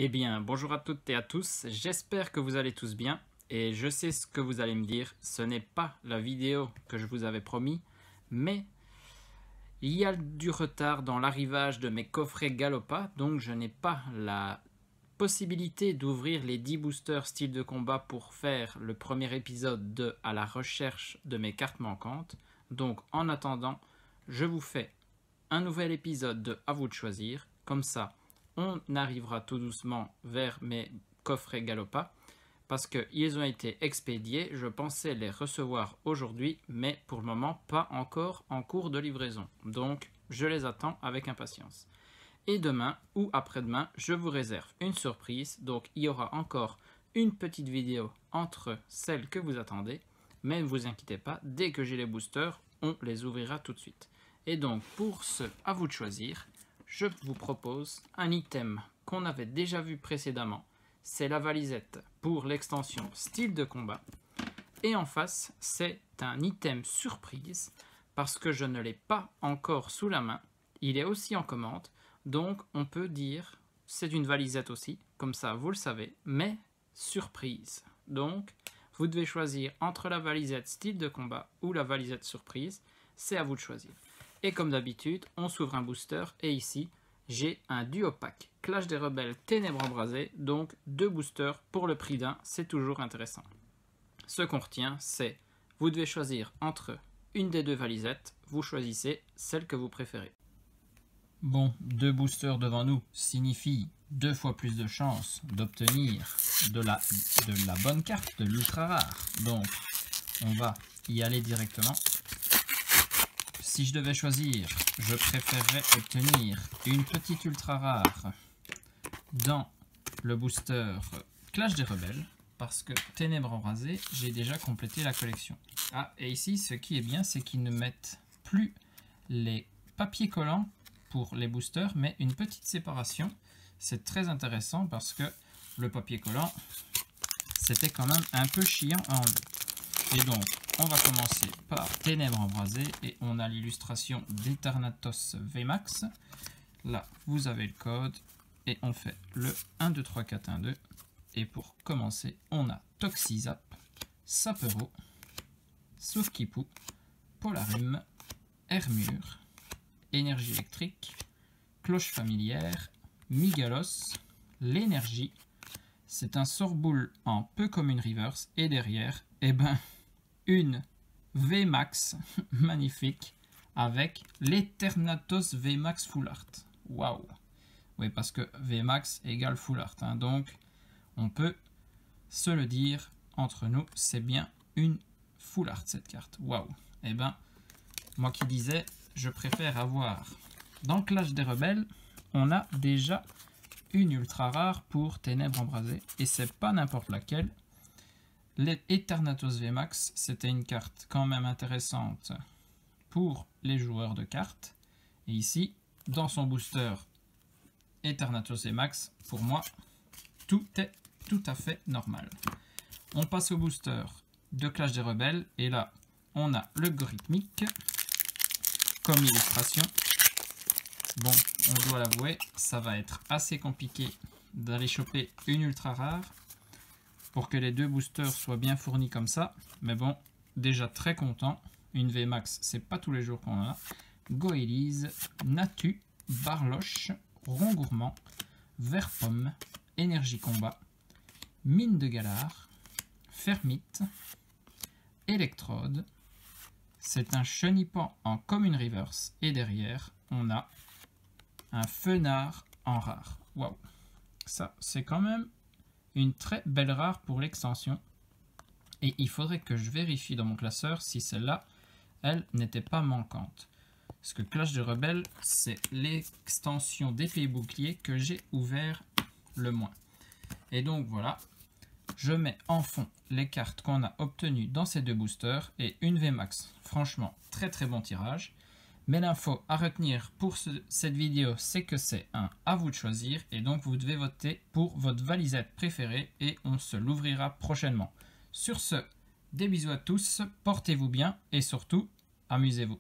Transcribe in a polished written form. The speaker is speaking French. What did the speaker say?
Eh bien, bonjour à toutes et à tous, j'espère que vous allez tous bien. Et je sais ce que vous allez me dire, ce n'est pas la vidéo que je vous avais promis, mais il y a du retard dans l'arrivage de mes coffrets Galopa, donc je n'ai pas la possibilité d'ouvrir les 10 boosters style de combat pour faire le premier épisode de À la recherche de mes cartes manquantes. Donc en attendant, je vous fais un nouvel épisode de À vous de choisir, comme ça on arrivera tout doucement vers mes coffrets Galopa, parce qu'ils ont été expédiés, je pensais les recevoir aujourd'hui, mais pour le moment pas encore en cours de livraison, donc je les attends avec impatience. Et demain ou après-demain, je vous réserve une surprise, donc il y aura encore une petite vidéo entre celles que vous attendez, mais ne vous inquiétez pas, dès que j'ai les boosters, on les ouvrira tout de suite. Et donc pour ce à vous de choisir, je vous propose un item qu'on avait déjà vu précédemment, c'est la valisette pour l'extension style de combat. Et en face, c'est un item surprise, parce que je ne l'ai pas encore sous la main, il est aussi en commande, donc on peut dire, c'est une valisette aussi, comme ça vous le savez, mais surprise. Donc vous devez choisir entre la valisette style de combat ou la valisette surprise, c'est à vous de choisir. Et comme d'habitude, on s'ouvre un booster, et ici, j'ai un duo pack Clash des Rebelles Ténèbres Embrasées, donc 2 boosters pour le prix d'un, c'est toujours intéressant. Ce qu'on retient, c'est, vous devez choisir entre une des 2 valisettes, vous choisissez celle que vous préférez. Bon, 2 boosters devant nous signifie 2 fois plus de chances d'obtenir de la bonne carte, de l'ultra rare. Donc, on va y aller directement. Si je devais choisir, je préférerais obtenir une petite ultra rare dans le booster Clash des Rebelles, parce que Ténèbres Embrasées, j'ai déjà complété la collection. Ah, et ici, ce qui est bien, c'est qu'ils ne mettent plus les papiers collants pour les boosters, mais une petite séparation. C'est très intéressant parce que le papier collant, c'était quand même un peu chiant à enlever. Et donc, on va commencer par Ténèbres Embrasées et on a l'illustration d'Eternatus VMAX. Là, vous avez le code et on fait le 1, 2, 3, 4, 1, 2. Et pour commencer, on a Toxizap, Sapero, Soufkipou, Polarim, Hermure, Énergie électrique, Cloche familière, Migalos, l'énergie. C'est un sort-boule en peu comme une reverse. Et derrière, eh ben, une VMAX magnifique avec l'Eternatus VMAX Full Art. Waouh! Oui, parce que VMAX égale Full Art. Hein, donc, on peut se le dire entre nous, c'est bien une Full Art cette carte. Waouh! Eh ben, moi qui disais, je préfère avoir dans le Clash des Rebelles, on a déjà une ultra rare pour Ténèbres Embrasées et c'est pas n'importe laquelle. L'Eternatus VMAX, c'était une carte quand même intéressante pour les joueurs de cartes. Et ici, dans son booster Eternatus VMAX, pour moi, tout est tout à fait normal. On passe au booster de Clash des Rebelles et là, on a le Gorithmique comme illustration. Bon, on doit l'avouer, ça va être assez compliqué d'aller choper une ultra rare pour que les 2 boosters soient bien fournis comme ça. Mais bon, déjà très content. Une VMAX, c'est pas tous les jours qu'on en a. Goélise, Natu, Barloche, Rond Gourmand, Vert Pomme, Énergie Combat, Mine de Galar, Fermite, Électrode. C'est un chenipan en commune reverse. Et derrière, on a un Fenard en rare. Waouh! Ça, c'est quand même une très belle rare pour l'extension. Et il faudrait que je vérifie dans mon classeur si celle-là, elle n'était pas manquante. Parce que Clash des Rebelles, c'est l'extension d'épée et bouclier que j'ai ouvert le moins. Et donc voilà, je mets en fond les cartes qu'on a obtenues dans ces 2 boosters et une VMAX. Franchement, très très bon tirage. Mais l'info à retenir pour cette vidéo, c'est que c'est un à vous de choisir. Et donc vous devez voter pour votre valisette préférée et on se l'ouvrira prochainement. Sur ce, des bisous à tous, portez-vous bien et surtout, amusez-vous.